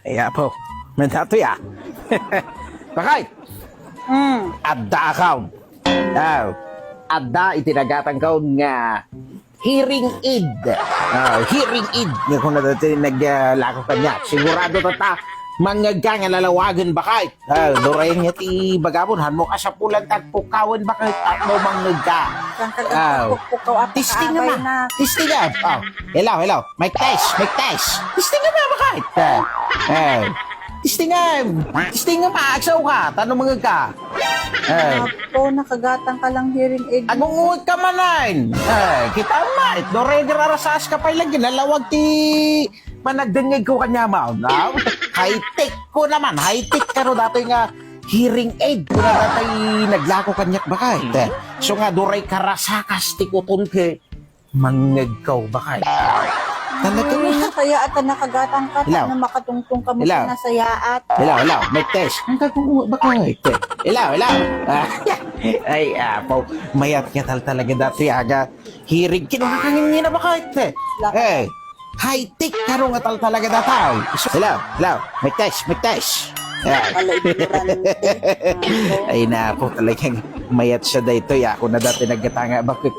Iya po. Mendato ya. Bakay. Adda account. Adda itinagatan ko nga hearing aid. Hearing aid. Nga kung natin naglako ka niya. Sigurado tata mangga nga lalawagan bakay. Doray nga ti bagabon. Hanmo ka sa pulan tagpukawan bakay. At mo mangga. Testing nga ma. Testing nga. Hello. Mike test. Testing nga ma bakay. Testing nga ma. Agsaw ka. Tanong mga ka. Apo, nakagatang ka lang hearing aid. Agungungod ka manan. Kita ma. Doray nga rarasas ka pa lang. Ginalawag ti managdengeg ko kanya ma. High-tech ko naman. High-tech ka ro dati nga hearing aid. Kung na dati naglako kanyak bakay. So nga doray karasakas ti kuton ke mangagaw bakay. Talaga Ay, kaya at nakagatang ka Hello. na makatungtong ka mo Hello. sa nasayaat. Hello. May test. Ang kagungungod bakay. Hello. Ay, po. Mayat ka talaga dati aga. Hearing kinakangin na bakay. High-tech ka ro nga talaga dati. Hello. May test. Ay na po talagang mayat siya dito. Ako na dati nagkatanga. Bakit